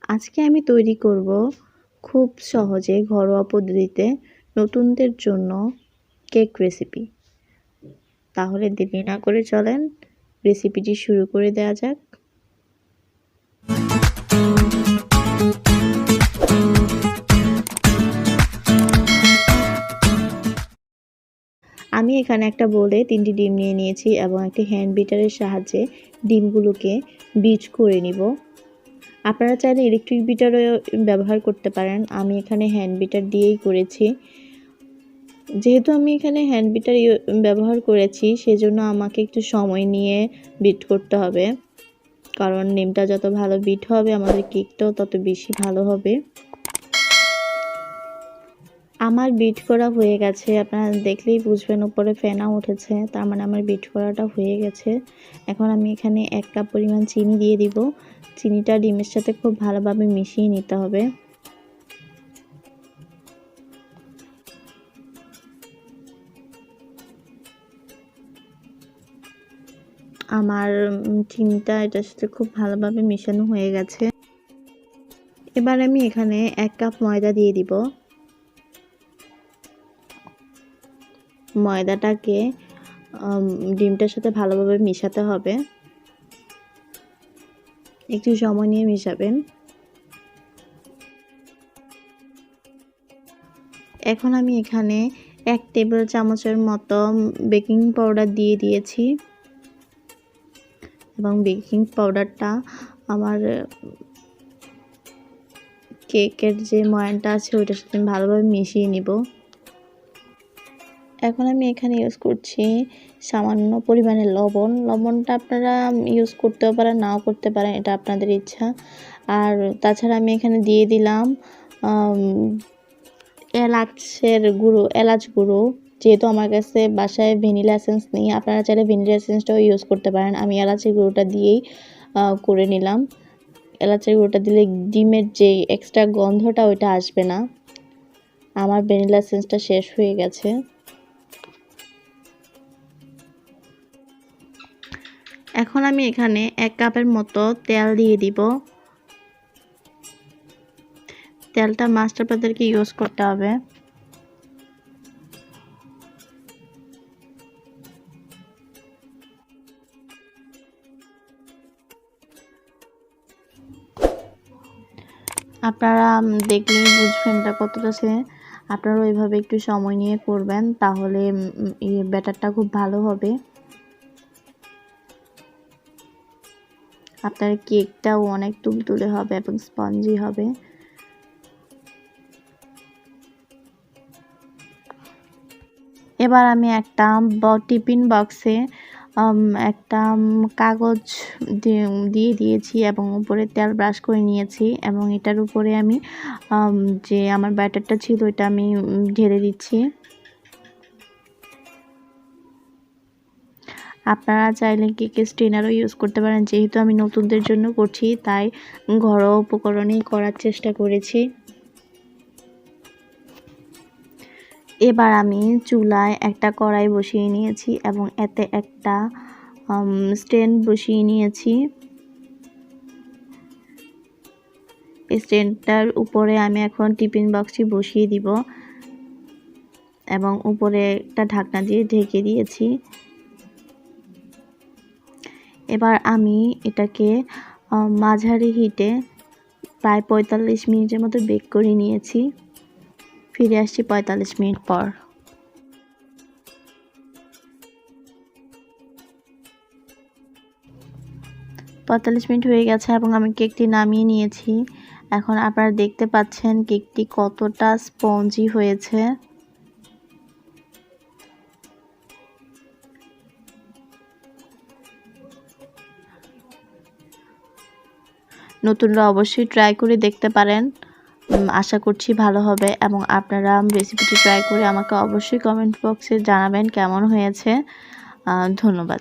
আজকে আমি তৈরি করব খুব সহজে ঘরোয়া পদ্ধতিতে নতুনদের জন্য কেক রেসিপি। তাহলে দেরি না করে চলেন রেসিপিটি শুরু করে দেওয়া যাক। আমি এখানে একটা বোলে 3টি ডিম নিয়ে নিয়েছি এবং একটি হ্যান্ড বিটারের সাহায্যে ডিমগুলোকে বিট করে নিব। আপনারা চাইলে ইলেকট্রিক বিটারও ব্যবহার করতে পারেন। আমি এখানে হ্যান্ড বিটার দিয়েই করেছি। যেহেতু আমি এখানে হ্যান্ড বিটার ব্যবহার করেছি সেজন্য আমাকে একটু সময় নিয়ে বিট করতে হবে, কারণ ডিমটা যত ভালো বিট হবে আমাদের কেকটাও তত বেশি ভালো হবে। আমার বিট করা হয়ে গেছে, আপনারা দেখলেই বুঝবেন উপরে ফেনা উঠেছে, তার মানে আমার বিট করাটা হয়ে গেছে। এখন আমি এখানে 1 কাপ পরিমাণ চিনি দিয়ে দিব। চিনিটা ডিমের সাথে খুব ভালোভাবে মিশিয়ে নিতে হবে। আমার চিনিটা এটার সাথে খুব ভালোভাবে মেশানো হয়ে গেছে। এবার আমি এখানে 1 কাপ ময়দা দিয়ে দিব। ময়দাটাকে ডিমটার সাথে ভালোভাবে মেশাতে হবে। একটু সময় নিয়ে মেশাবেন। এখন আমি এখানে 1 টেবিল চামচের মতো বেকিং পাউডার দিয়ে দিয়েছি এবং বেকিং পাউডারটা আমার কেকের যে ময়ানটা আছে ওইটার সাথে আমি ভালোভাবে মিশিয়ে নিব। এখন আমি এখানে ইউজ করছি সামান্য পরিমাণে লবণ। লবণটা আপনারা ইউজ করতেও পারেন, নাও করতে পারেন, এটা আপনাদের ইচ্ছা। আর তাছাড়া আমি এখানে দিয়ে দিলাম এলাচ গুঁড়ো। যেহেতু আমার কাছে বাসায় ভ্যানিলা এসেন্স নেই, আপনারা চাইলে ভ্যানিলা এসেন্সটাও ইউজ করতে পারেন। আমি এলাচের গুঁড়োটা দিয়েই করে নিলাম। এলাচের গুঁড়োটা দিলে ডিমের যে এক্সট্রা গন্ধটা ওইটা আসবে না। আমার ভ্যানিলা এসেন্সটা শেষ হয়ে গেছে। এখন আমি এখানে 1 কাপের মতো তেল দিয়ে দিব। তেলটা মাস্টার আপনাদেরকে ইউজ করতে হবে। আপনারা দেখলেই বুঝবেন এটা কতটা আছে। আপনারা ওইভাবে একটু সময় নিয়ে করবেন, তাহলে ব্যাটারটা খুব ভালো হবে। আপনার কেকটাও অনেক তুলতুলে হবে এবং স্পঞ্জি হবে। এবার আমি একটা টিফিন বক্সে একটা কাগজ দিয়ে দিয়েছি এবং উপরে তেল ব্রাশ করে নিয়েছি এবং এটার উপরে আমি যে আমার ব্যাটারটা ছিল ওইটা আমি ঢেলে দিচ্ছি। আপনারা চাইলে কেকের স্ট্রেনারও ইউজ করতে পারেন। যেহেতু আমি নতুনদের জন্য করছি তাই ঘরোয়া উপকরণেই করার চেষ্টা করেছি। এবার আমি চুলায় একটা কড়াই বসিয়ে নিয়েছি এবং এতে একটা স্ট্যান্ড বসিয়ে নিয়েছি। এই স্ট্যান্ডটার উপরে আমি এখন টিফিন বক্সটি বসিয়ে দিব এবং উপরে একটা ঢাকনা দিয়ে ঢেকে দিয়েছি। এবার আমি এটাকে মাঝারি হিটে প্রায় 45 মিনিটের মতো বেক করে নিয়েছি। ফিরে আসছি 45 মিনিট পর। 45 মিনিট হয়ে গেছে এবং আমি কেকটি নামিয়ে নিয়েছি। এখন আপনারা দেখতে পাচ্ছেন কেকটি কতটা স্পঞ্জি হয়েছে। নতুনরা অবশ্যই ট্রাই করে দেখতে পারেন। আশা করছি ভালো হবে এবং আপনারা রেসিপিটি ট্রাই করে আমাকে অবশ্যই কমেন্ট বক্সে জানাবেন কেমন হয়েছে। ধন্যবাদ।